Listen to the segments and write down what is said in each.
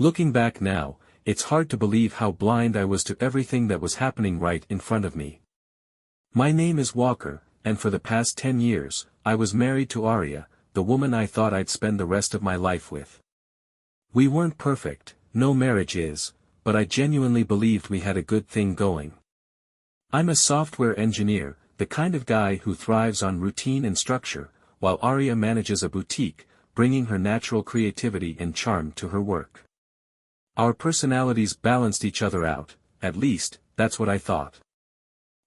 Looking back now, it's hard to believe how blind I was to everything that was happening right in front of me. My name is Walker, and for the past 10 years, I was married to Aria, the woman I thought I'd spend the rest of my life with. We weren't perfect, no marriage is, but I genuinely believed we had a good thing going. I'm a software engineer, the kind of guy who thrives on routine and structure, while Aria manages a boutique, bringing her natural creativity and charm to her work. Our personalities balanced each other out, at least, that's what I thought.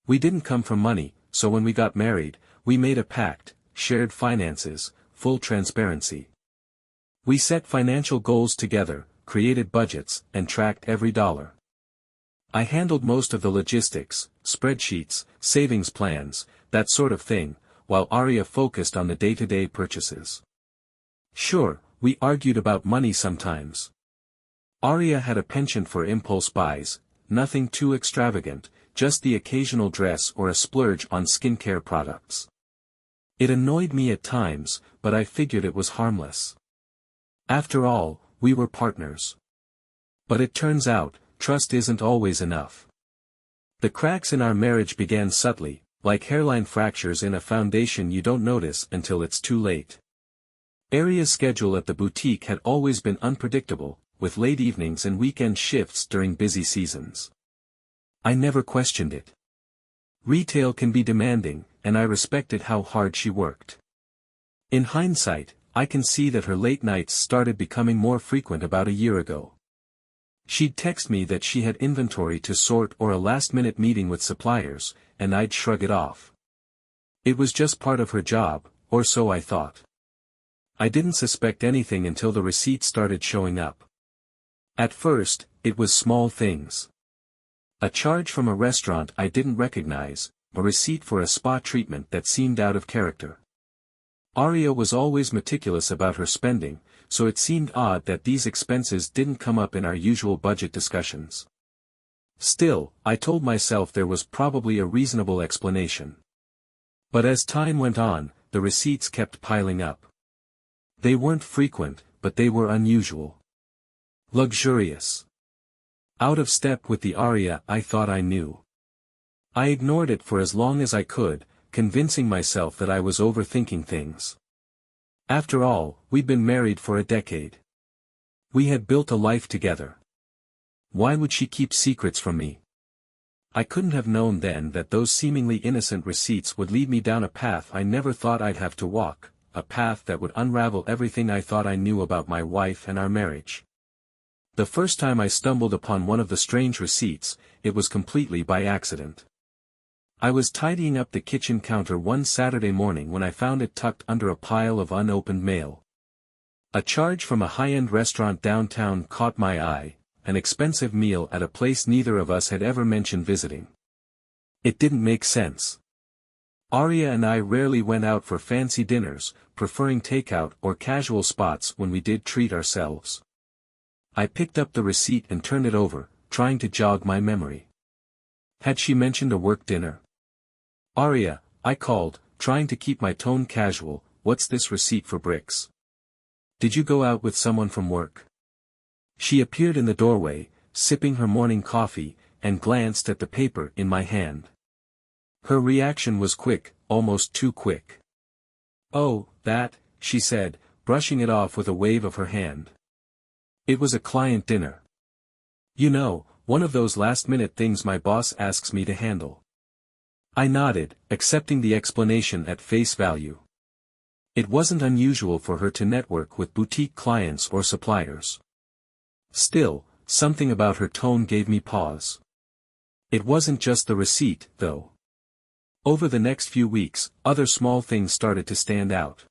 We didn't come from money, so when we got married, we made a pact, shared finances, full transparency. We set financial goals together, created budgets, and tracked every dollar. I handled most of the logistics, spreadsheets, savings plans, that sort of thing, while Aria focused on the day-to-day purchases. Sure, we argued about money sometimes. Aria had a penchant for impulse buys, nothing too extravagant, just the occasional dress or a splurge on skincare products. It annoyed me at times, but I figured it was harmless. After all, we were partners. But it turns out, trust isn't always enough. The cracks in our marriage began subtly, like hairline fractures in a foundation you don't notice until it's too late. Aria's schedule at the boutique had always been unpredictable, with late evenings and weekend shifts during busy seasons. I never questioned it. Retail can be demanding, and I respected how hard she worked. In hindsight, I can see that her late nights started becoming more frequent about a year ago. She'd text me that she had inventory to sort or a last-minute meeting with suppliers, and I'd shrug it off. It was just part of her job, or so I thought. I didn't suspect anything until the receipts started showing up. At first, it was small things. A charge from a restaurant I didn't recognize, a receipt for a spa treatment that seemed out of character. Aria was always meticulous about her spending, so it seemed odd that these expenses didn't come up in our usual budget discussions. Still, I told myself there was probably a reasonable explanation. But as time went on, the receipts kept piling up. They weren't frequent, but they were unusual. Luxurious. Out of step with the Aria I thought I knew. I ignored it for as long as I could, convincing myself that I was overthinking things. After all, we'd been married for a decade. We had built a life together. Why would she keep secrets from me? I couldn't have known then that those seemingly innocent receipts would lead me down a path I never thought I'd have to walk, a path that would unravel everything I thought I knew about my wife and our marriage. The first time I stumbled upon one of the strange receipts, it was completely by accident. I was tidying up the kitchen counter one Saturday morning when I found it tucked under a pile of unopened mail. A charge from a high-end restaurant downtown caught my eye, an expensive meal at a place neither of us had ever mentioned visiting. It didn't make sense. Aria and I rarely went out for fancy dinners, preferring takeout or casual spots when we did treat ourselves. I picked up the receipt and turned it over, trying to jog my memory. Had she mentioned a work dinner? Aria, I called, trying to keep my tone casual, what's this receipt for bricks? Did you go out with someone from work? She appeared in the doorway, sipping her morning coffee, and glanced at the paper in my hand. Her reaction was quick, almost too quick. Oh, that, she said, brushing it off with a wave of her hand. It was a client dinner. You know, one of those last-minute things my boss asks me to handle. I nodded, accepting the explanation at face value. It wasn't unusual for her to network with boutique clients or suppliers. Still, something about her tone gave me pause. It wasn't just the receipt, though. Over the next few weeks, other small things started to stand out.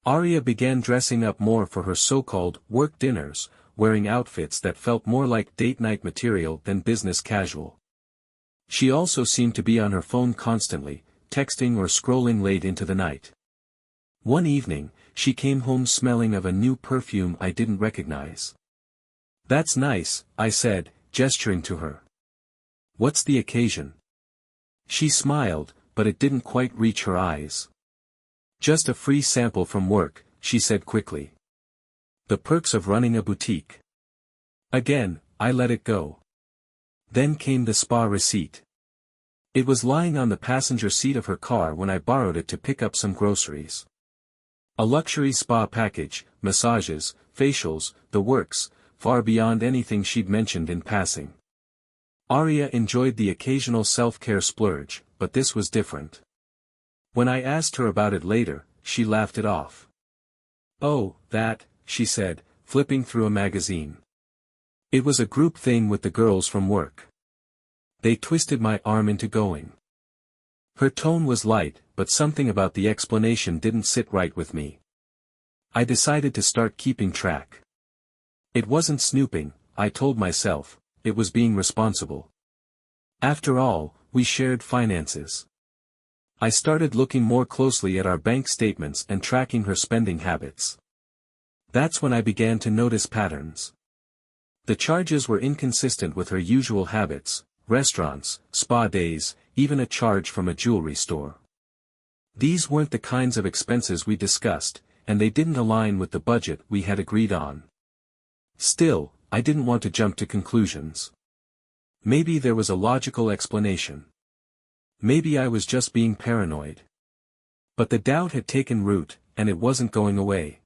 Aria began dressing up more for her so-called work dinners, wearing outfits that felt more like date night material than business casual. She also seemed to be on her phone constantly, texting or scrolling late into the night. One evening, she came home smelling of a new perfume I didn't recognize. That's nice, I said, gesturing to her. What's the occasion? She smiled, but it didn't quite reach her eyes. Just a free sample from work, she said quickly. The perks of running a boutique. Again, I let it go. Then came the spa receipt. It was lying on the passenger seat of her car when I borrowed it to pick up some groceries. A luxury spa package, massages, facials, the works, far beyond anything she'd mentioned in passing. Aria enjoyed the occasional self-care splurge, but this was different. When I asked her about it later, she laughed it off. "Oh, that," she said, flipping through a magazine. "It was a group thing with the girls from work. They twisted my arm into going." Her tone was light, but something about the explanation didn't sit right with me. I decided to start keeping track. It wasn't snooping, I told myself, it was being responsible. After all, we shared finances. I started looking more closely at our bank statements and tracking her spending habits. That's when I began to notice patterns. The charges were inconsistent with her usual habits: restaurants, spa days, even a charge from a jewelry store. These weren't the kinds of expenses we discussed, and they didn't align with the budget we had agreed on. Still, I didn't want to jump to conclusions. Maybe there was a logical explanation. Maybe I was just being paranoid. But the doubt had taken root, and it wasn't going away.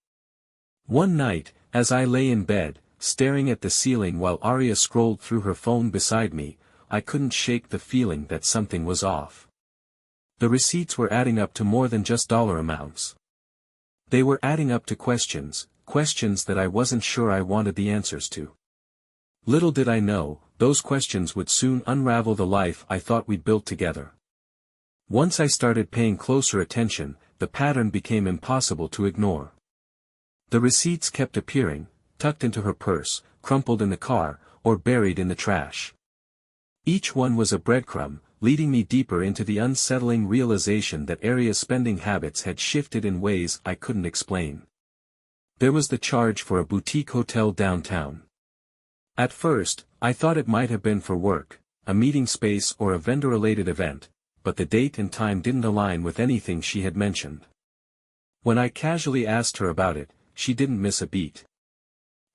One night, as I lay in bed, staring at the ceiling while Aria scrolled through her phone beside me, I couldn't shake the feeling that something was off. The receipts were adding up to more than just dollar amounts. They were adding up to questions that I wasn't sure I wanted the answers to. Little did I know, those questions would soon unravel the life I thought we'd built together. Once I started paying closer attention, the pattern became impossible to ignore. The receipts kept appearing, tucked into her purse, crumpled in the car, or buried in the trash. Each one was a breadcrumb, leading me deeper into the unsettling realization that Aria's spending habits had shifted in ways I couldn't explain. There was the charge for a boutique hotel downtown. At first, I thought it might have been for work, a meeting space or a vendor-related event, but the date and time didn't align with anything she had mentioned. When I casually asked her about it, she didn't miss a beat.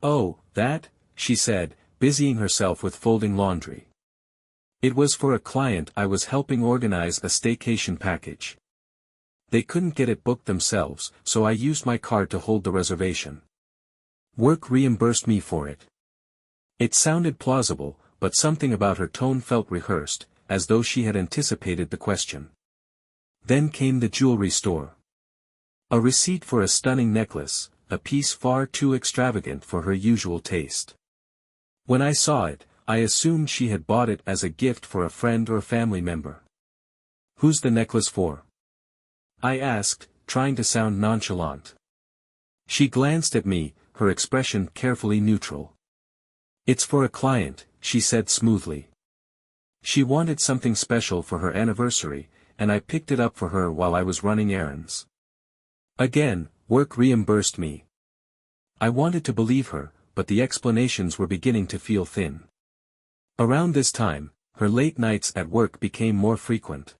"Oh, that?" she said, busying herself with folding laundry. It was for a client I was helping organize a staycation package. They couldn't get it booked themselves, so I used my card to hold the reservation. Work reimbursed me for it. It sounded plausible, but something about her tone felt rehearsed, as though she had anticipated the question. Then came the jewelry store. A receipt for a stunning necklace, a piece far too extravagant for her usual taste. When I saw it, I assumed she had bought it as a gift for a friend or family member. "Who's the necklace for?" I asked, trying to sound nonchalant. She glanced at me, her expression carefully neutral. "It's for a client," she said smoothly. She wanted something special for her anniversary, and I picked it up for her while I was running errands. Again, work reimbursed me. I wanted to believe her, but the explanations were beginning to feel thin. Around this time, her late nights at work became more frequent.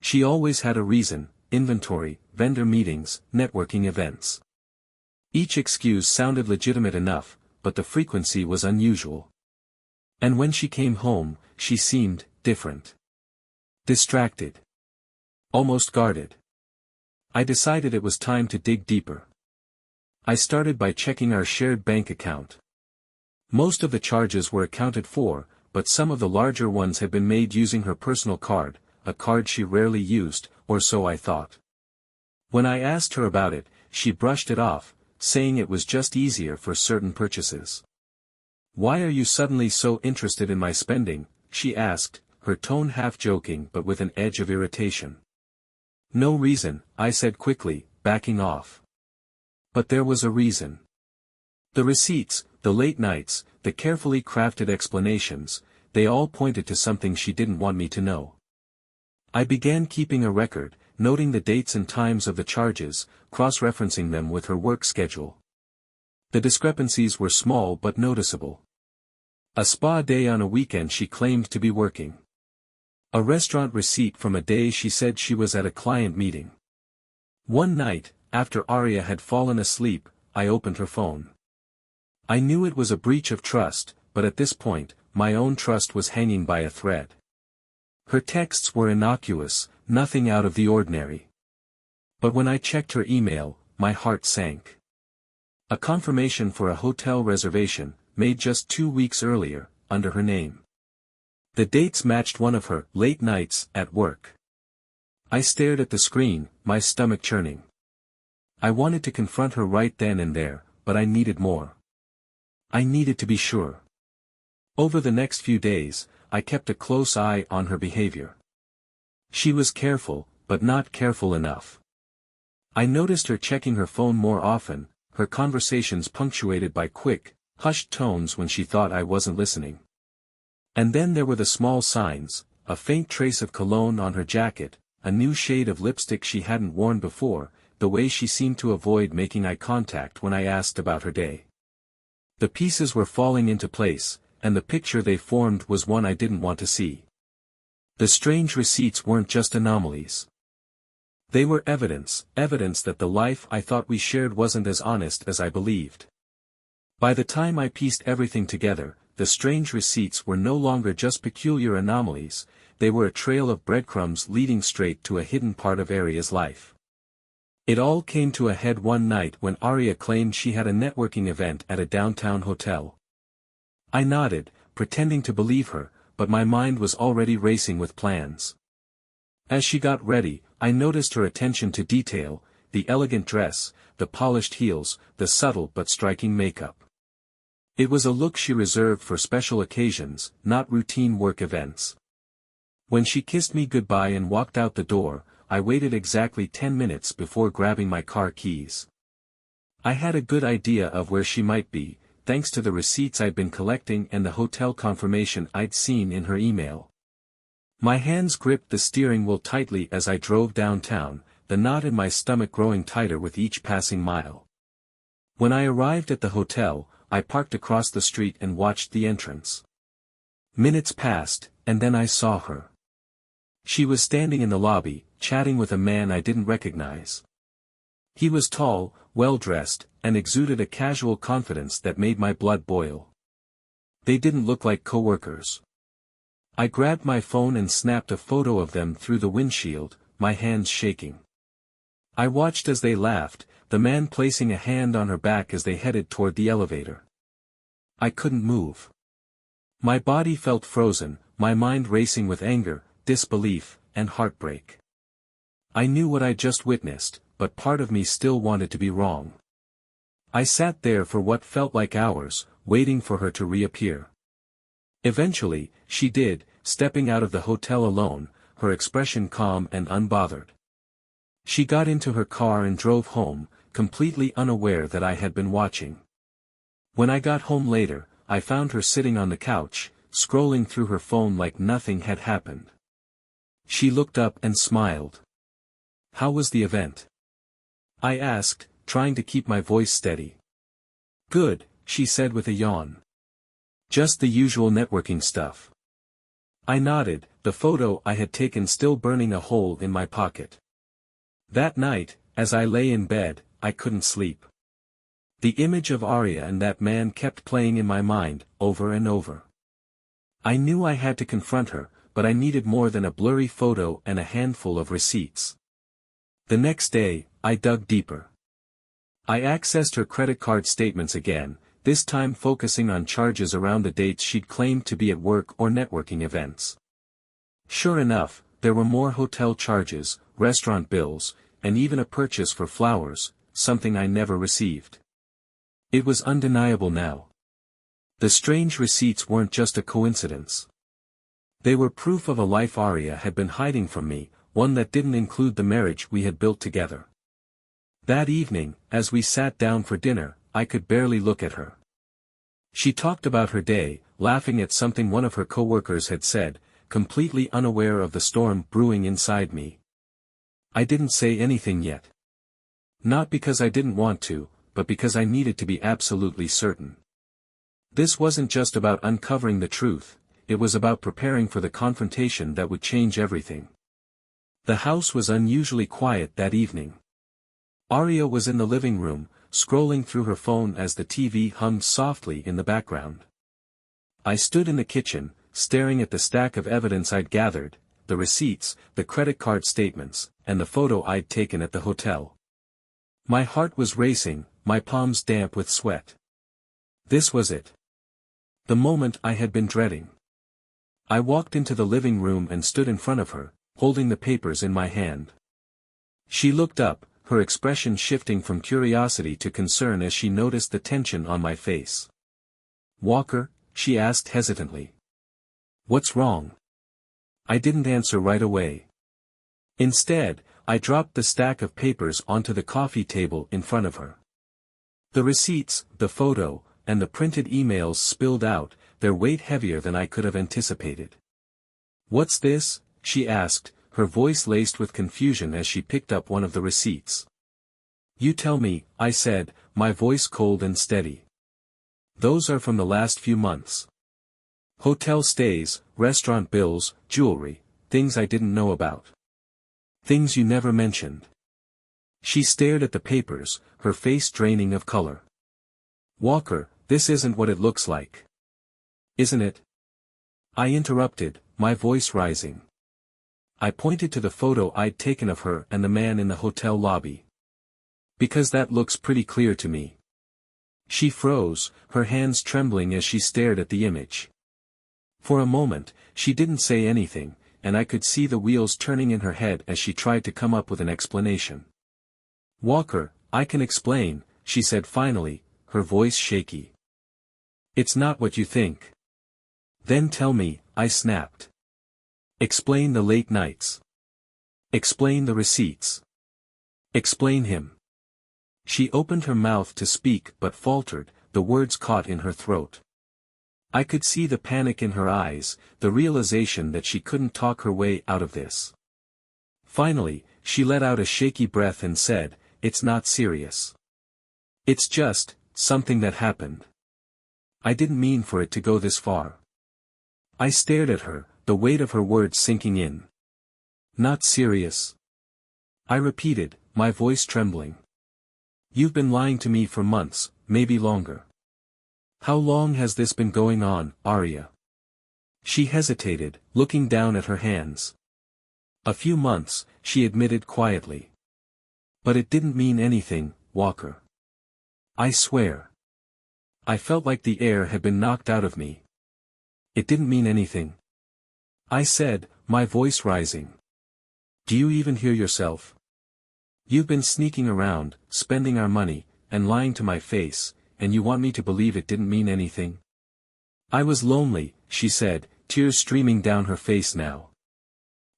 She always had a reason: inventory, vendor meetings, networking events. Each excuse sounded legitimate enough, but the frequency was unusual. And when she came home, she seemed different. Distracted. Almost guarded. I decided it was time to dig deeper. I started by checking our shared bank account. Most of the charges were accounted for, but some of the larger ones had been made using her personal card, a card she rarely used, or so I thought. When I asked her about it, she brushed it off, saying it was just easier for certain purchases. "Why are you suddenly so interested in my spending?" she asked, her tone half joking but with an edge of irritation. "No reason," I said quickly, backing off. But there was a reason. The receipts, the late nights, the carefully crafted explanations, they all pointed to something she didn't want me to know. I began keeping a record, noting the dates and times of the charges, cross-referencing them with her work schedule. The discrepancies were small but noticeable. A spa day on a weekend she claimed to be working. A restaurant receipt from a day she said she was at a client meeting. One night, after Aria had fallen asleep, I opened her phone. I knew it was a breach of trust, but at this point, my own trust was hanging by a thread. Her texts were innocuous, nothing out of the ordinary. But when I checked her email, my heart sank. A confirmation for a hotel reservation, made just 2 weeks earlier, under her name. The dates matched one of her late nights at work. I stared at the screen, my stomach churning. I wanted to confront her right then and there, but I needed more. I needed to be sure. Over the next few days, I kept a close eye on her behavior. She was careful, but not careful enough. I noticed her checking her phone more often, her conversations punctuated by quick, hushed tones when she thought I wasn't listening. And then there were the small signs, a faint trace of cologne on her jacket, a new shade of lipstick she hadn't worn before, the way she seemed to avoid making eye contact when I asked about her day. The pieces were falling into place, and the picture they formed was one I didn't want to see. The strange receipts weren't just anomalies. They were evidence that the life I thought we shared wasn't as honest as I believed. By the time I pieced everything together, the strange receipts were no longer just peculiar anomalies, they were a trail of breadcrumbs leading straight to a hidden part of Aria's life. It all came to a head one night when Aria claimed she had a networking event at a downtown hotel. I nodded, pretending to believe her, but my mind was already racing with plans. As she got ready, I noticed her attention to detail, the elegant dress, the polished heels, the subtle but striking makeup. It was a look she reserved for special occasions, not routine work events. When she kissed me goodbye and walked out the door, I waited exactly 10 minutes before grabbing my car keys. I had a good idea of where she might be, thanks to the receipts I'd been collecting and the hotel confirmation I'd seen in her email. My hands gripped the steering wheel tightly as I drove downtown, the knot in my stomach growing tighter with each passing mile. When I arrived at the hotel, I parked across the street and watched the entrance. Minutes passed, and then I saw her. She was standing in the lobby, chatting with a man I didn't recognize. He was tall, well-dressed, and exuded a casual confidence that made my blood boil. They didn't look like coworkers. I grabbed my phone and snapped a photo of them through the windshield, my hands shaking. I watched as they laughed, the man placing a hand on her back as they headed toward the elevator. I couldn't move. My body felt frozen, my mind racing with anger, disbelief, and heartbreak. I knew what I'd just witnessed, but part of me still wanted to be wrong. I sat there for what felt like hours, waiting for her to reappear. Eventually, she did, stepping out of the hotel alone, her expression calm and unbothered. She got into her car and drove home, completely unaware that I had been watching. When I got home later, I found her sitting on the couch, scrolling through her phone like nothing had happened. She looked up and smiled. "How was the event?" I asked, trying to keep my voice steady. "Good," she said with a yawn. "Just the usual networking stuff." I nodded, the photo I had taken still burning a hole in my pocket. That night, as I lay in bed, I couldn't sleep. The image of Aria and that man kept playing in my mind, over and over. I knew I had to confront her, but I needed more than a blurry photo and a handful of receipts. The next day, I dug deeper. I accessed her credit card statements again, this time focusing on charges around the dates she'd claimed to be at work or networking events. Sure enough, there were more hotel charges, restaurant bills, and even a purchase for flowers, something I never received. It was undeniable now. The strange receipts weren't just a coincidence. They were proof of a life Aria had been hiding from me, one that didn't include the marriage we had built together. That evening, as we sat down for dinner, I could barely look at her. She talked about her day, laughing at something one of her coworkers had said, completely unaware of the storm brewing inside me. I didn't say anything yet. Not because I didn't want to, but because I needed to be absolutely certain. This wasn't just about uncovering the truth, it was about preparing for the confrontation that would change everything. The house was unusually quiet that evening. Aria was in the living room, scrolling through her phone as the TV hummed softly in the background. I stood in the kitchen, staring at the stack of evidence I'd gathered, the receipts, the credit card statements, and the photo I'd taken at the hotel. My heart was racing, my palms damp with sweat. This was it. The moment I had been dreading. I walked into the living room and stood in front of her, holding the papers in my hand. She looked up, her expression shifting from curiosity to concern as she noticed the tension on my face. "Walker?" she asked hesitantly. "What's wrong?" I didn't answer right away. Instead, I dropped the stack of papers onto the coffee table in front of her. The receipts, the photo, and the printed emails spilled out, their weight heavier than I could have anticipated. "What's this?" she asked, her voice laced with confusion as she picked up one of the receipts. "You tell me," I said, my voice cold and steady. "Those are from the last few months. Hotel stays, restaurant bills, jewelry, things I didn't know about. Things you never mentioned." She stared at the papers, her face draining of color. "Walker, this isn't what it looks like." "Isn't it?" I interrupted, my voice rising. I pointed to the photo I'd taken of her and the man in the hotel lobby. "Because that looks pretty clear to me." She froze, her hands trembling as she stared at the image. For a moment, she didn't say anything, and I could see the wheels turning in her head as she tried to come up with an explanation. "Walker, I can explain," she said finally, her voice shaky. "It's not what you think." "Then tell me," I snapped. "Explain the late nights. Explain the receipts. Explain him." She opened her mouth to speak but faltered, the words caught in her throat. I could see the panic in her eyes, the realization that she couldn't talk her way out of this. Finally, she let out a shaky breath and said, "It's not serious. It's just, something that happened. I didn't mean for it to go this far." I stared at her, the weight of her words sinking in. "Not serious?" I repeated, my voice trembling. "You've been lying to me for months, maybe longer. How long has this been going on, Aria?" She hesitated, looking down at her hands. "A few months," she admitted quietly. "But it didn't mean anything, Walker. I swear." I felt like the air had been knocked out of me. "It didn't mean anything," I said, my voice rising. "Do you even hear yourself? You've been sneaking around, spending our money, and lying to my face, and you want me to believe it didn't mean anything?" "I was lonely," she said, tears streaming down her face now.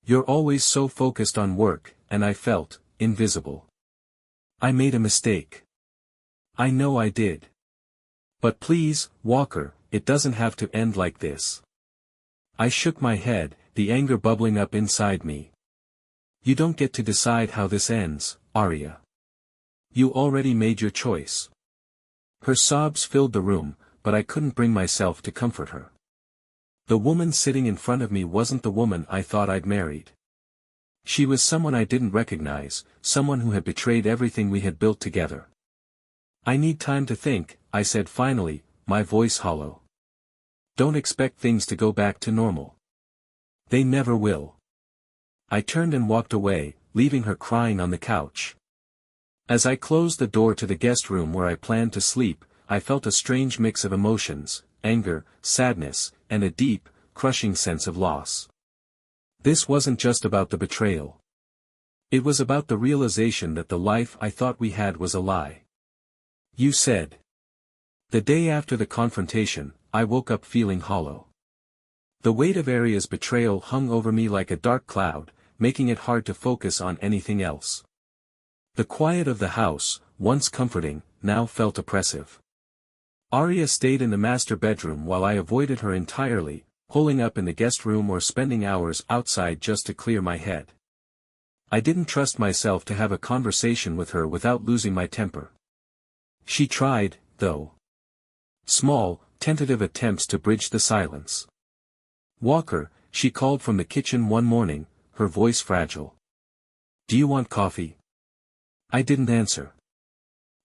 "You're always so focused on work, and I felt invisible. I made a mistake. I know I did. But please, Walker, it doesn't have to end like this." I shook my head, the anger bubbling up inside me. "You don't get to decide how this ends, Aria. You already made your choice." Her sobs filled the room, but I couldn't bring myself to comfort her. The woman sitting in front of me wasn't the woman I thought I'd married. She was someone I didn't recognize, someone who had betrayed everything we had built together. "I need time to think," I said finally, my voice hollow. "Don't expect things to go back to normal. They never will." I turned and walked away, leaving her crying on the couch. As I closed the door to the guest room where I planned to sleep, I felt a strange mix of emotions, anger, sadness, and a deep, crushing sense of loss. This wasn't just about the betrayal. It was about the realization that the life I thought we had was a lie. "You said." The day after the confrontation, I woke up feeling hollow. The weight of Aria's betrayal hung over me like a dark cloud, making it hard to focus on anything else. The quiet of the house, once comforting, now felt oppressive. Aria stayed in the master bedroom while I avoided her entirely, holing up in the guest room or spending hours outside just to clear my head. I didn't trust myself to have a conversation with her without losing my temper. She tried, though. Small, tentative attempts to bridge the silence. "Walker," she called from the kitchen one morning, her voice fragile. "Do you want coffee?" I didn't answer.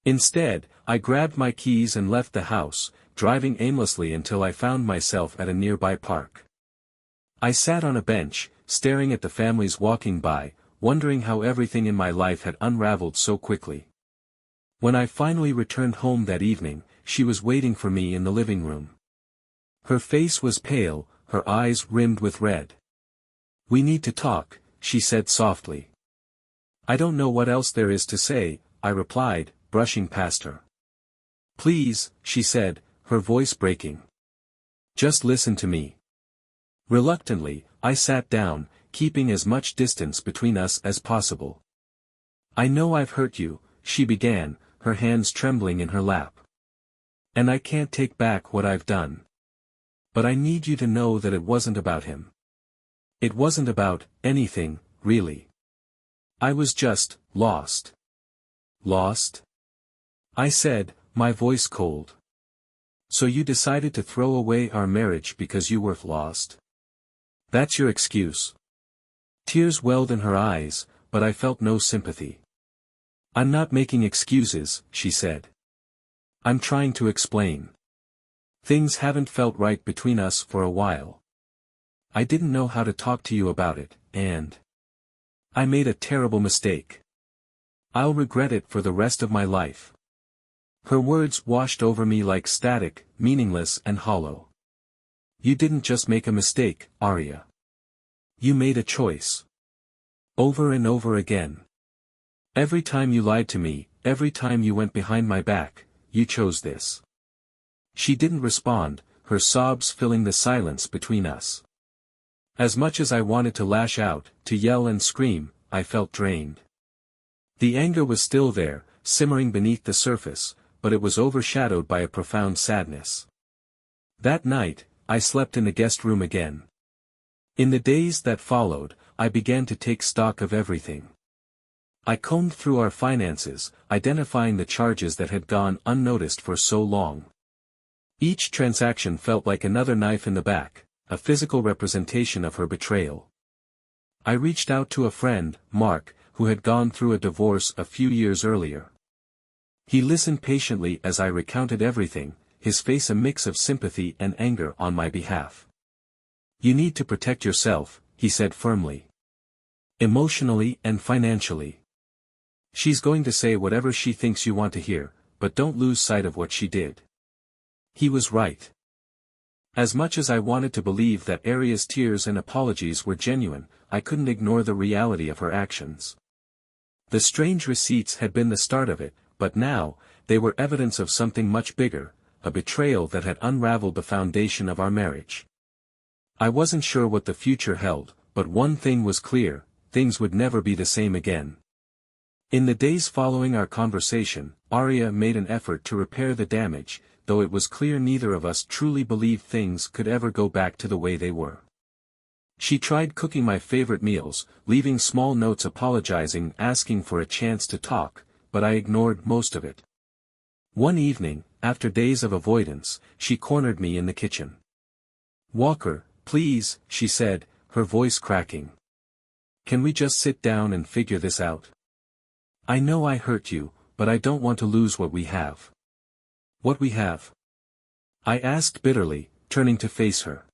Instead, I grabbed my keys and left the house, driving aimlessly until I found myself at a nearby park. I sat on a bench, staring at the families walking by, wondering how everything in my life had unraveled so quickly. When I finally returned home that evening, she was waiting for me in the living room. Her face was pale, her eyes rimmed with red. "We need to talk," she said softly. "I don't know what else there is to say," I replied, brushing past her. "Please," she said, her voice breaking. "Just listen to me." Reluctantly, I sat down, keeping as much distance between us as possible. "I know I've hurt you," she began, her hands trembling in her lap. "And I can't take back what I've done. But I need you to know that it wasn't about him. It wasn't about anything, really. I was just lost." "Lost?" I said, my voice cold. "So you decided to throw away our marriage because you were lost? That's your excuse?" Tears welled in her eyes, but I felt no sympathy. "I'm not making excuses," she said. "I'm trying to explain. Things haven't felt right between us for a while. I didn't know how to talk to you about it, and I made a terrible mistake. I'll regret it for the rest of my life." Her words washed over me like static, meaningless and hollow. "You didn't just make a mistake, Aria. You made a choice. Over and over again. Every time you lied to me, every time you went behind my back, you chose this." She didn't respond, her sobs filling the silence between us. As much as I wanted to lash out, to yell and scream, I felt drained. The anger was still there, simmering beneath the surface, but it was overshadowed by a profound sadness. That night, I slept in the guest room again. In the days that followed, I began to take stock of everything. I combed through our finances, identifying the charges that had gone unnoticed for so long. Each transaction felt like another knife in the back, a physical representation of her betrayal. I reached out to a friend, Mark, who had gone through a divorce a few years earlier. He listened patiently as I recounted everything, his face a mix of sympathy and anger on my behalf. "You need to protect yourself," he said firmly. "Emotionally and financially. She's going to say whatever she thinks you want to hear, but don't lose sight of what she did." He was right. As much as I wanted to believe that Aria's tears and apologies were genuine, I couldn't ignore the reality of her actions. The strange receipts had been the start of it, but now, they were evidence of something much bigger, a betrayal that had unraveled the foundation of our marriage. I wasn't sure what the future held, but one thing was clear, things would never be the same again. In the days following our conversation, Aria made an effort to repair the damage, though it was clear neither of us truly believed things could ever go back to the way they were. She tried cooking my favorite meals, leaving small notes apologizing, asking for a chance to talk, but I ignored most of it. One evening, after days of avoidance, she cornered me in the kitchen. "Walker, please," she said, her voice cracking. "Can we just sit down and figure this out? I know I hurt you, but I don't want to lose what we have." "What we have?" I asked bitterly, turning to face her.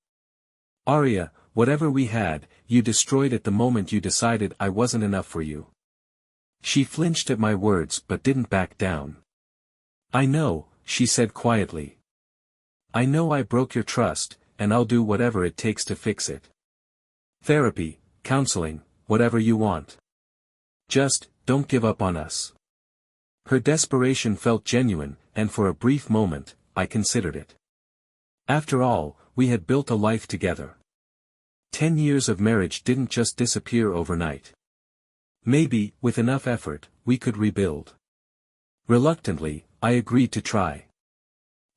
"Aria, whatever we had, you destroyed it the moment you decided I wasn't enough for you." She flinched at my words but didn't back down. "I know," she said quietly. "I know I broke your trust, and I'll do whatever it takes to fix it. Therapy, counseling, whatever you want. Just, don't give up on us." Her desperation felt genuine, and for a brief moment, I considered it. After all, we had built a life together. 10 years of marriage didn't just disappear overnight. Maybe, with enough effort, we could rebuild. Reluctantly, I agreed to try.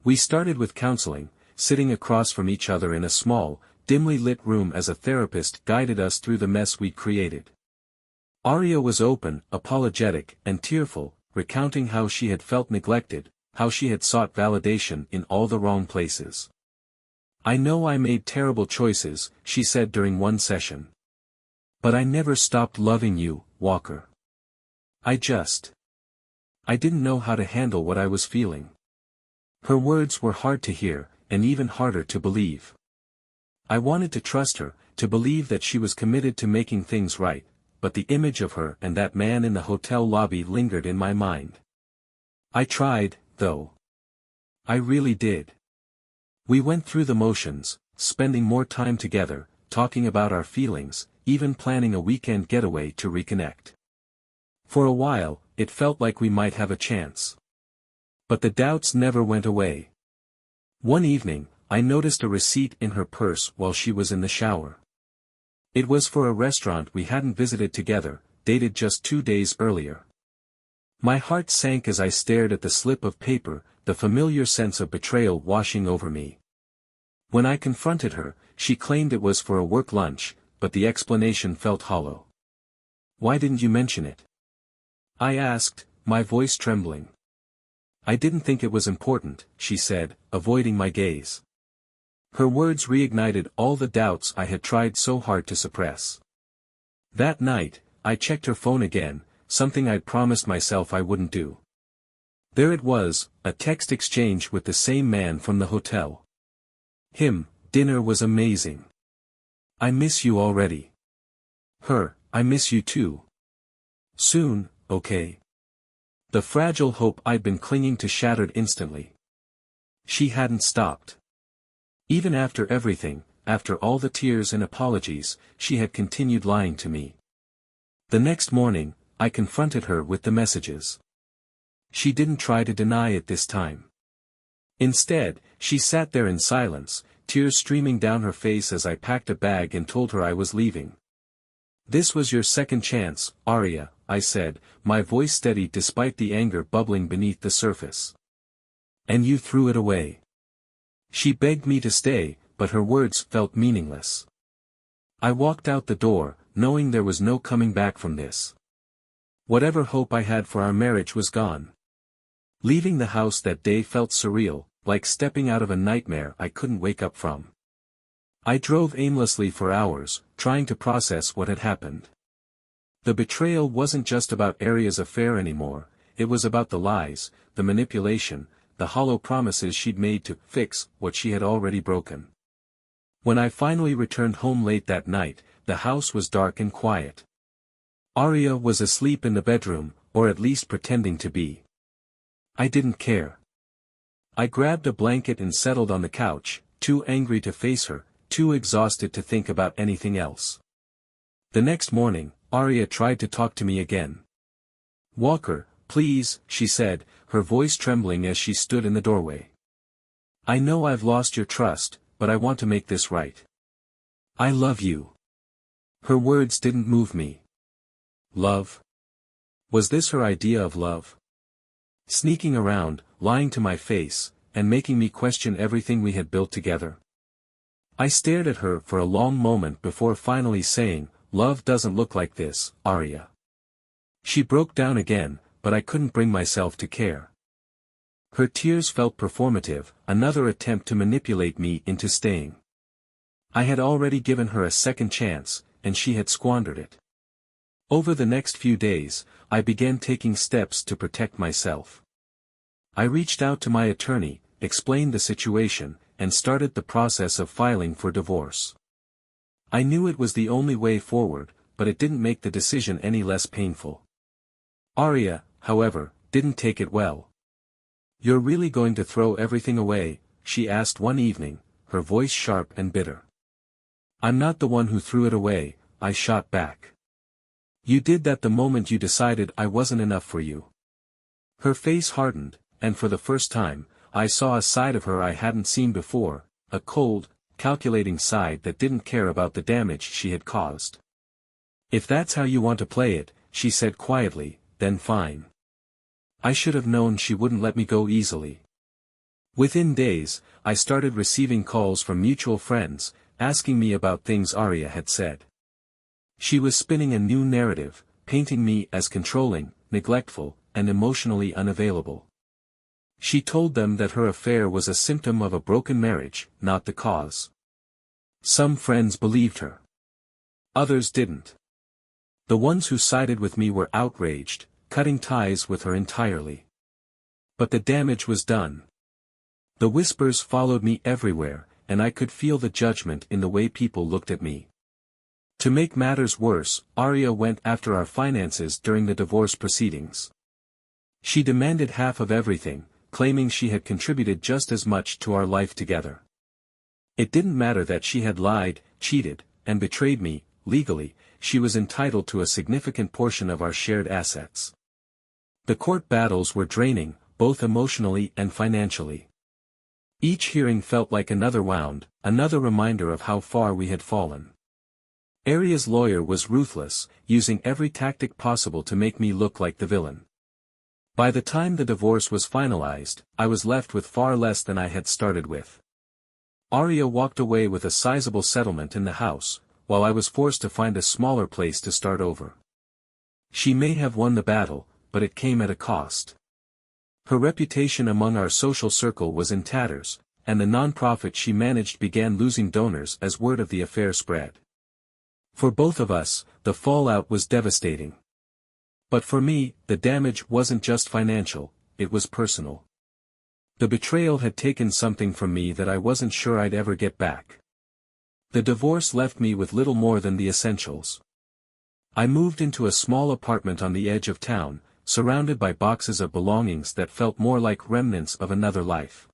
We started with counseling, sitting across from each other in a small, dimly lit room as a therapist guided us through the mess we'd created. Aria was open, apologetic, and tearful, recounting how she had felt neglected, how she had sought validation in all the wrong places. "I know I made terrible choices," she said during one session. "But I never stopped loving you, Walker. I I didn't know how to handle what I was feeling. Her words were hard to hear, and even harder to believe. I wanted to trust her, to believe that she was committed to making things right, but the image of her and that man in the hotel lobby lingered in my mind. I tried, though. I really did. We went through the motions, spending more time together, talking about our feelings, even planning a weekend getaway to reconnect. For a while, it felt like we might have a chance. But the doubts never went away. One evening, I noticed a receipt in her purse while she was in the shower. It was for a restaurant we hadn't visited together, dated just 2 days earlier. My heart sank as I stared at the slip of paper, the familiar sense of betrayal washing over me. When I confronted her, she claimed it was for a work lunch, but the explanation felt hollow. "Why didn't you mention it?" I asked, my voice trembling. "I didn't think it was important," she said, avoiding my gaze. Her words reignited all the doubts I had tried so hard to suppress. That night, I checked her phone again, something I'd promised myself I wouldn't do. There it was, a text exchange with the same man from the hotel. "Dinner was amazing. I miss you already." Her, "I miss you too. Soon, okay?" The fragile hope I'd been clinging to shattered instantly. She hadn't stopped. Even after everything, after all the tears and apologies, she had continued lying to me. The next morning, I confronted her with the messages. She didn't try to deny it this time. Instead, she sat there in silence, tears streaming down her face as I packed a bag and told her I was leaving. "This was your second chance, Aria," I said, my voice steady despite the anger bubbling beneath the surface. "And you threw it away." She begged me to stay, but her words felt meaningless. I walked out the door, knowing there was no coming back from this. Whatever hope I had for our marriage was gone. Leaving the house that day felt surreal, like stepping out of a nightmare I couldn't wake up from. I drove aimlessly for hours, trying to process what had happened. The betrayal wasn't just about Aria's affair anymore, it was about the lies, the manipulation, the hollow promises she'd made to fix what she had already broken. When I finally returned home late that night, the house was dark and quiet. Aria was asleep in the bedroom, or at least pretending to be. I didn't care. I grabbed a blanket and settled on the couch, too angry to face her, too exhausted to think about anything else. The next morning, Aria tried to talk to me again. "Walker, please," she said, her voice trembling as she stood in the doorway. "I know I've lost your trust, but I want to make this right. I love you." Her words didn't move me. Love? Was this her idea of love? Sneaking around, lying to my face, and making me question everything we had built together? I stared at her for a long moment before finally saying, "Love doesn't look like this, Aria." She broke down again, but I couldn't bring myself to care. Her tears felt performative, another attempt to manipulate me into staying. I had already given her a second chance, and she had squandered it. Over the next few days, I began taking steps to protect myself. I reached out to my attorney, explained the situation, and started the process of filing for divorce. I knew it was the only way forward, but it didn't make the decision any less painful. Aria, however, didn't take it well. "You're really going to throw everything away?" she asked one evening, her voice sharp and bitter. "I'm not the one who threw it away," I shot back. "You did that the moment you decided I wasn't enough for you." Her face hardened, and for the first time, I saw a side of her I hadn't seen before, a cold, calculating side that didn't care about the damage she had caused. "If that's how you want to play it," she said quietly, "then fine." I should have known she wouldn't let me go easily. Within days, I started receiving calls from mutual friends, asking me about things Aria had said. She was spinning a new narrative, painting me as controlling, neglectful, and emotionally unavailable. She told them that her affair was a symptom of a broken marriage, not the cause. Some friends believed her. Others didn't. The ones who sided with me were outraged, cutting ties with her entirely. But the damage was done. The whispers followed me everywhere, and I could feel the judgment in the way people looked at me. To make matters worse, Aria went after our finances during the divorce proceedings. She demanded half of everything, claiming she had contributed just as much to our life together. It didn't matter that she had lied, cheated, and betrayed me. Legally, she was entitled to a significant portion of our shared assets. The court battles were draining, both emotionally and financially. Each hearing felt like another wound, another reminder of how far we had fallen. Aria's lawyer was ruthless, using every tactic possible to make me look like the villain. By the time the divorce was finalized, I was left with far less than I had started with. Aria walked away with a sizable settlement in the house, while I was forced to find a smaller place to start over. She may have won the battle, but it came at a cost. Her reputation among our social circle was in tatters, and the non-profit she managed began losing donors as word of the affair spread. For both of us, the fallout was devastating. But for me, the damage wasn't just financial, it was personal. The betrayal had taken something from me that I wasn't sure I'd ever get back. The divorce left me with little more than the essentials. I moved into a small apartment on the edge of town, surrounded by boxes of belongings that felt more like remnants of another life.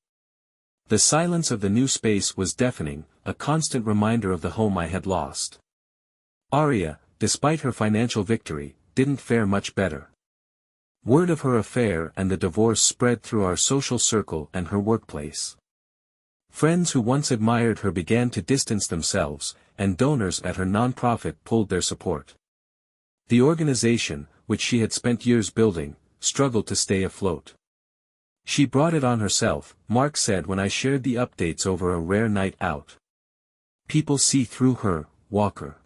The silence of the new space was deafening, a constant reminder of the home I had lost. Aria, despite her financial victory, didn't fare much better. Word of her affair and the divorce spread through our social circle and her workplace. Friends who once admired her began to distance themselves, and donors at her nonprofit pulled their support. The organization, which she had spent years building, struggled to stay afloat. She brought it on herself, Mark said when I shared the updates over a rare night out. People see through her, Walker.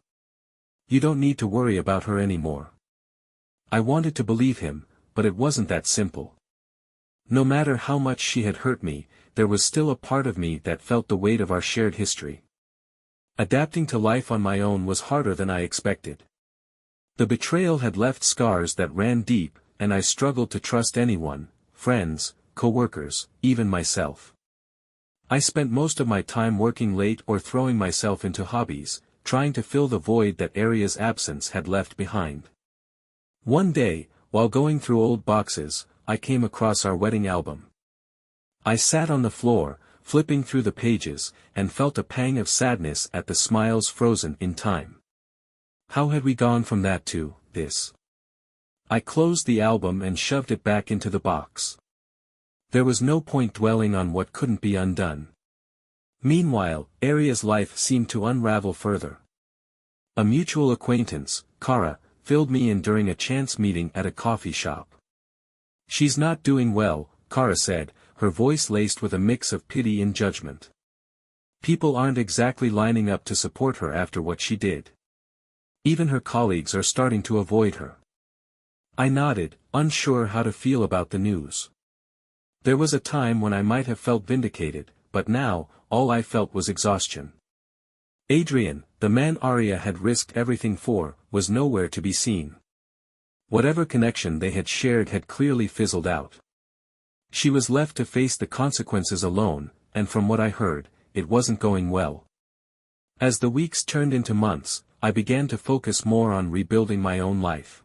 You don't need to worry about her anymore. I wanted to believe him, but it wasn't that simple. No matter how much she had hurt me, there was still a part of me that felt the weight of our shared history. Adapting to life on my own was harder than I expected. The betrayal had left scars that ran deep, and I struggled to trust anyone, friends, co-workers, even myself. I spent most of my time working late or throwing myself into hobbies, trying to fill the void that Aria's absence had left behind. One day, while going through old boxes, I came across our wedding album. I sat on the floor, flipping through the pages, and felt a pang of sadness at the smiles frozen in time. How had we gone from that to this? I closed the album and shoved it back into the box. There was no point dwelling on what couldn't be undone. Meanwhile, Aria's life seemed to unravel further. A mutual acquaintance, Kara, filled me in during a chance meeting at a coffee shop. She's not doing well, Kara said, her voice laced with a mix of pity and judgment. People aren't exactly lining up to support her after what she did. Even her colleagues are starting to avoid her. I nodded, unsure how to feel about the news. There was a time when I might have felt vindicated, but now, all I felt was exhaustion. Adrian, the man Aria had risked everything for, was nowhere to be seen. Whatever connection they had shared had clearly fizzled out. She was left to face the consequences alone, and from what I heard, it wasn't going well. As the weeks turned into months, I began to focus more on rebuilding my own life.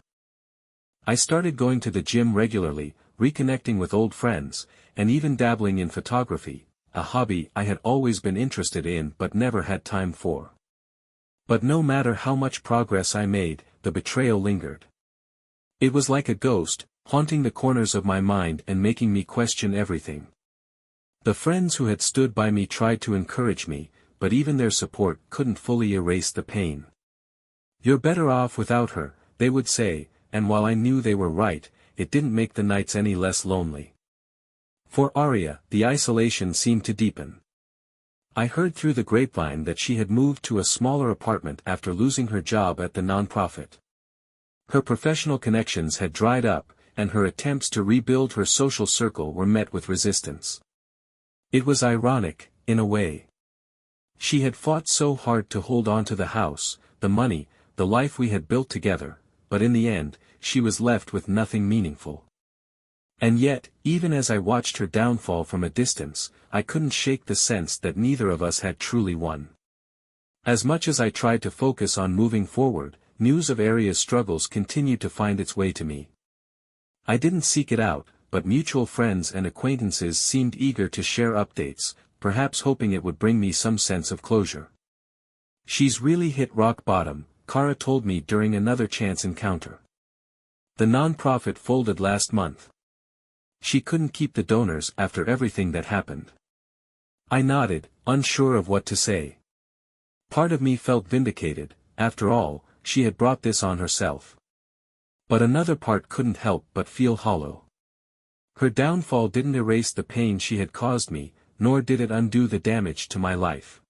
I started going to the gym regularly, reconnecting with old friends, and even dabbling in photography, a hobby I had always been interested in but never had time for. But no matter how much progress I made, the betrayal lingered. It was like a ghost, haunting the corners of my mind and making me question everything. The friends who had stood by me tried to encourage me, but even their support couldn't fully erase the pain. "You're better off without her," they would say, and while I knew they were right, it didn't make the nights any less lonely. For Aria, the isolation seemed to deepen. I heard through the grapevine that she had moved to a smaller apartment after losing her job at the nonprofit. Her professional connections had dried up, and her attempts to rebuild her social circle were met with resistance. It was ironic, in a way. She had fought so hard to hold on to the house, the money, the life we had built together, but in the end, she was left with nothing meaningful. And yet, even as I watched her downfall from a distance, I couldn't shake the sense that neither of us had truly won. As much as I tried to focus on moving forward, news of Aria's struggles continued to find its way to me. I didn't seek it out, but mutual friends and acquaintances seemed eager to share updates, perhaps hoping it would bring me some sense of closure. "She's really hit rock bottom," Kara told me during another chance encounter. "The non-profit folded last month. She couldn't keep the donors after everything that happened." I nodded, unsure of what to say. Part of me felt vindicated. After all, she had brought this on herself. But another part couldn't help but feel hollow. Her downfall didn't erase the pain she had caused me, nor did it undo the damage to my life.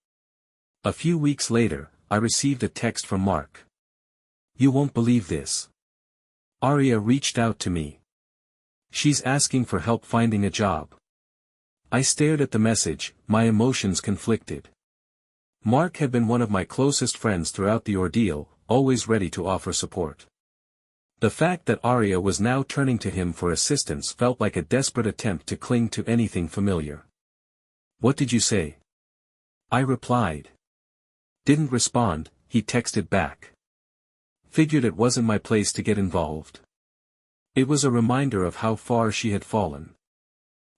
A few weeks later, I received a text from Mark. "You won't believe this. Aria reached out to me. She's asking for help finding a job." I stared at the message, my emotions conflicted. Mark had been one of my closest friends throughout the ordeal, always ready to offer support. The fact that Aria was now turning to him for assistance felt like a desperate attempt to cling to anything familiar. "What did you say?" I replied. "Didn't respond," he texted back. "Figured it wasn't my place to get involved." It was a reminder of how far she had fallen.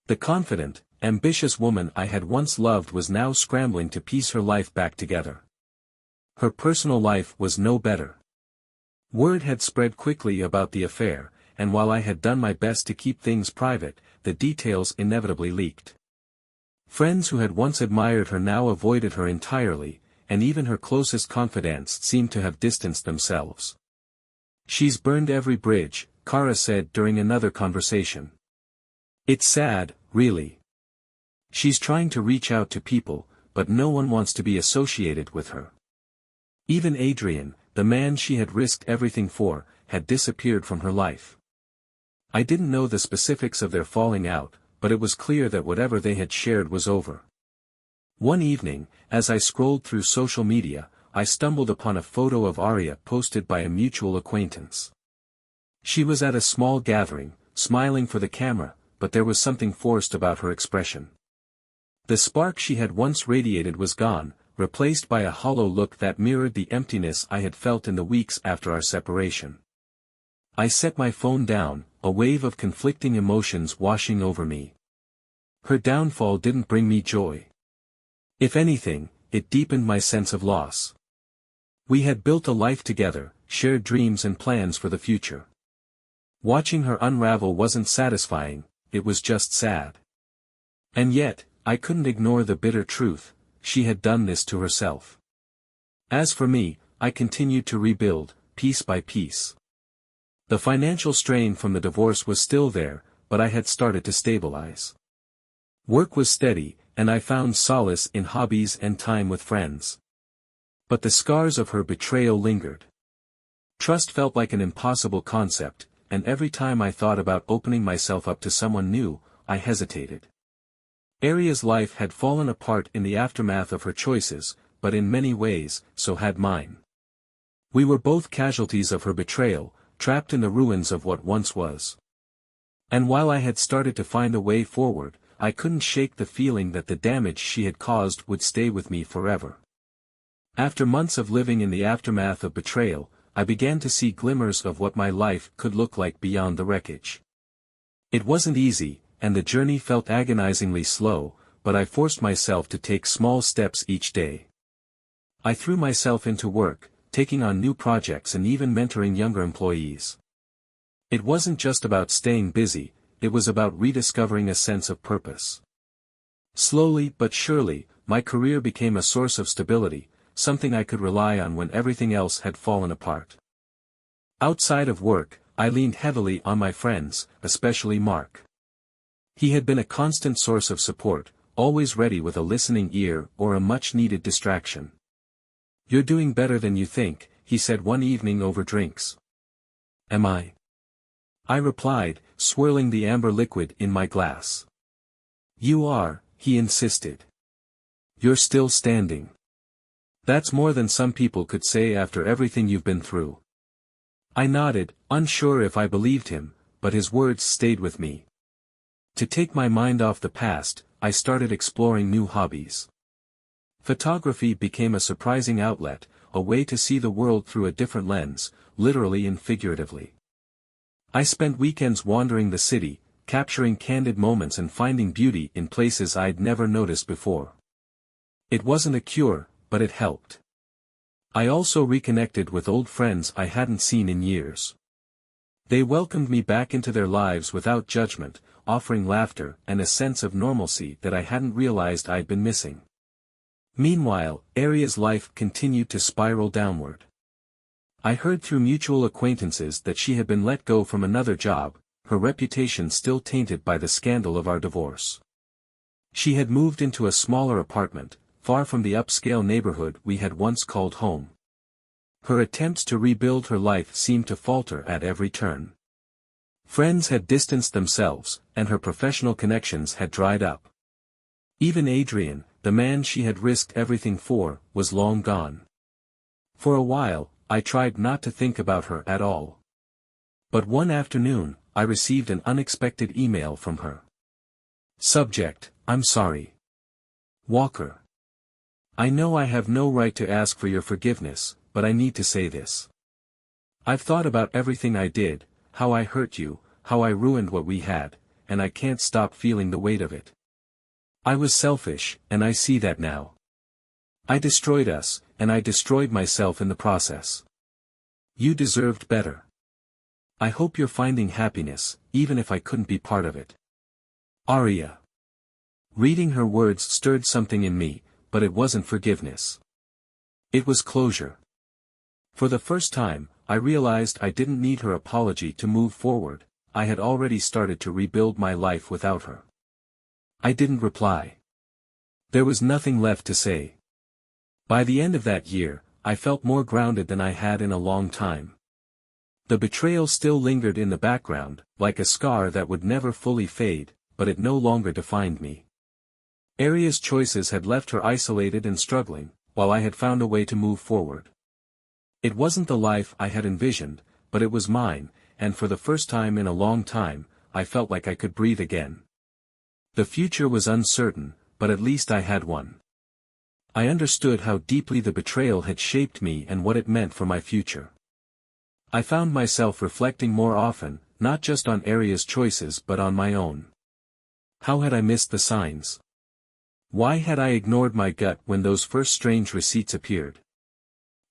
The confident, ambitious woman I had once loved was now scrambling to piece her life back together. Her personal life was no better. Word had spread quickly about the affair, and while I had done my best to keep things private, the details inevitably leaked. Friends who had once admired her now avoided her entirely, and even her closest confidants seemed to have distanced themselves. "She's burned every bridge," Kara said during another conversation. "It's sad, really. She's trying to reach out to people, but no one wants to be associated with her." Even Adrian, the man she had risked everything for, had disappeared from her life. I didn't know the specifics of their falling out, but it was clear that whatever they had shared was over. One evening, as I scrolled through social media, I stumbled upon a photo of Aria posted by a mutual acquaintance. She was at a small gathering, smiling for the camera, but there was something forced about her expression. The spark she had once radiated was gone, replaced by a hollow look that mirrored the emptiness I had felt in the weeks after our separation. I set my phone down, a wave of conflicting emotions washing over me. Her downfall didn't bring me joy. If anything, it deepened my sense of loss. We had built a life together, shared dreams and plans for the future. Watching her unravel wasn't satisfying, it was just sad. And yet, I couldn't ignore the bitter truth: she had done this to herself. As for me, I continued to rebuild, piece by piece. The financial strain from the divorce was still there, but I had started to stabilize. Work was steady, and I found solace in hobbies and time with friends. But the scars of her betrayal lingered. Trust felt like an impossible concept, and every time I thought about opening myself up to someone new, I hesitated. Aria's life had fallen apart in the aftermath of her choices, but in many ways, so had mine. We were both casualties of her betrayal, trapped in the ruins of what once was. And while I had started to find a way forward, I couldn't shake the feeling that the damage she had caused would stay with me forever. After months of living in the aftermath of betrayal, I began to see glimmers of what my life could look like beyond the wreckage. It wasn't easy, and the journey felt agonizingly slow, but I forced myself to take small steps each day. I threw myself into work, taking on new projects and even mentoring younger employees. It wasn't just about staying busy, it was about rediscovering a sense of purpose. Slowly but surely, my career became a source of stability, something I could rely on when everything else had fallen apart. Outside of work, I leaned heavily on my friends, especially Mark. He had been a constant source of support, always ready with a listening ear or a much-needed distraction. "You're doing better than you think," he said one evening over drinks. "Am I?" I replied, swirling the amber liquid in my glass. "You are," he insisted. "You're still standing. That's more than some people could say after everything you've been through." I nodded, unsure if I believed him, but his words stayed with me. To take my mind off the past, I started exploring new hobbies. Photography became a surprising outlet, a way to see the world through a different lens, literally and figuratively. I spent weekends wandering the city, capturing candid moments and finding beauty in places I'd never noticed before. It wasn't a cure, but it helped. I also reconnected with old friends I hadn't seen in years. They welcomed me back into their lives without judgment, offering laughter and a sense of normalcy that I hadn't realized I'd been missing. Meanwhile, Aria's life continued to spiral downward. I heard through mutual acquaintances that she had been let go from another job, her reputation still tainted by the scandal of our divorce. She had moved into a smaller apartment, far from the upscale neighborhood we had once called home. Her attempts to rebuild her life seemed to falter at every turn. Friends had distanced themselves, and her professional connections had dried up. Even Adrian, the man she had risked everything for, was long gone. For a while, I tried not to think about her at all. But one afternoon, I received an unexpected email from her. Subject: I'm sorry. Walker. I know I have no right to ask for your forgiveness, but I need to say this. I've thought about everything I did, how I hurt you, how I ruined what we had, and I can't stop feeling the weight of it. I was selfish, and I see that now. I destroyed us, and I destroyed myself in the process. You deserved better. I hope you're finding happiness, even if I couldn't be part of it. Aria. Reading her words stirred something in me, but it wasn't forgiveness. It was closure. For the first time, I realized I didn't need her apology to move forward. I had already started to rebuild my life without her. I didn't reply. There was nothing left to say. By the end of that year, I felt more grounded than I had in a long time. The betrayal still lingered in the background, like a scar that would never fully fade, but it no longer defined me. Aria's choices had left her isolated and struggling, while I had found a way to move forward. It wasn't the life I had envisioned, but it was mine, and for the first time in a long time, I felt like I could breathe again. The future was uncertain, but at least I had one. I understood how deeply the betrayal had shaped me and what it meant for my future. I found myself reflecting more often, not just on Aria's choices but on my own. How had I missed the signs? Why had I ignored my gut when those first strange receipts appeared?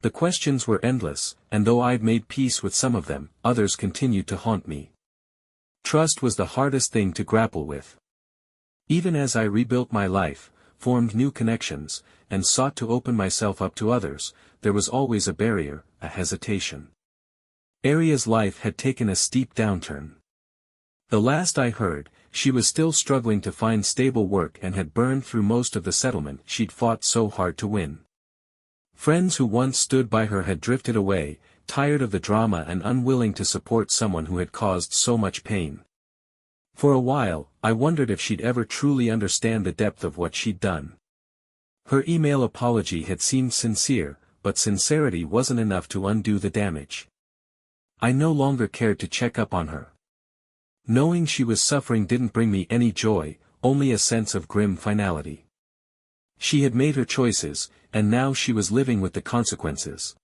The questions were endless, and though I'd made peace with some of them, others continued to haunt me. Trust was the hardest thing to grapple with. Even as I rebuilt my life, formed new connections, and sought to open myself up to others, there was always a barrier, a hesitation. Aria's life had taken a steep downturn. The last I heard, she was still struggling to find stable work and had burned through most of the settlement she'd fought so hard to win. Friends who once stood by her had drifted away, tired of the drama and unwilling to support someone who had caused so much pain. For a while, I wondered if she'd ever truly understand the depth of what she'd done. Her email apology had seemed sincere, but sincerity wasn't enough to undo the damage. I no longer cared to check up on her. Knowing she was suffering didn't bring me any joy, only a sense of grim finality. She had made her choices, and now she was living with the consequences.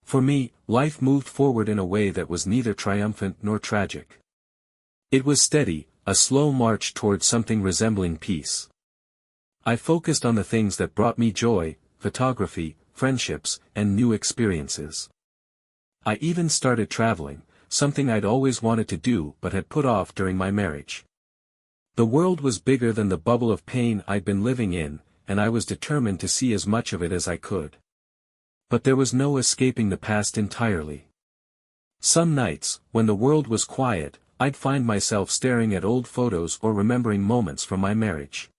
For me, life moved forward in a way that was neither triumphant nor tragic. It was steady, a slow march toward something resembling peace. I focused on the things that brought me joy: photography, friendships, and new experiences. I even started traveling, something I'd always wanted to do but had put off during my marriage. The world was bigger than the bubble of pain I'd been living in, and I was determined to see as much of it as I could. But there was no escaping the past entirely. Some nights, when the world was quiet, I'd find myself staring at old photos or remembering moments from my marriage.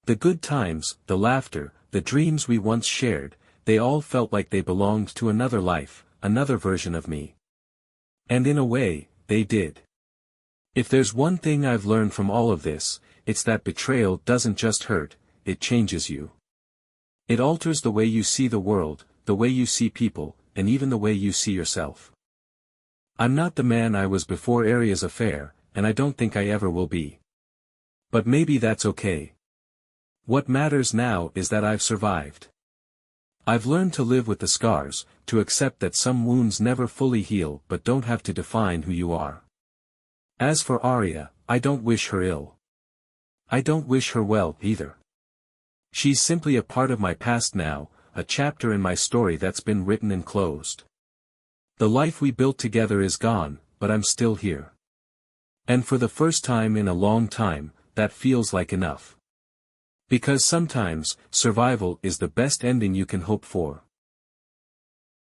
The good times, the laughter, the dreams we once shared, they all felt like they belonged to another life, another version of me. And in a way, they did. If there's one thing I've learned from all of this, it's that betrayal doesn't just hurt, it changes you. It alters the way you see the world, the way you see people, and even the way you see yourself. I'm not the man I was before Aria's affair, and I don't think I ever will be. But maybe that's okay. What matters now is that I've survived. I've learned to live with the scars, to accept that some wounds never fully heal but don't have to define who you are. As for Aria, I don't wish her ill. I don't wish her well, either. She's simply a part of my past now, a chapter in my story that's been written and closed. The life we built together is gone, but I'm still here. And for the first time in a long time, that feels like enough. Because sometimes, survival is the best ending you can hope for.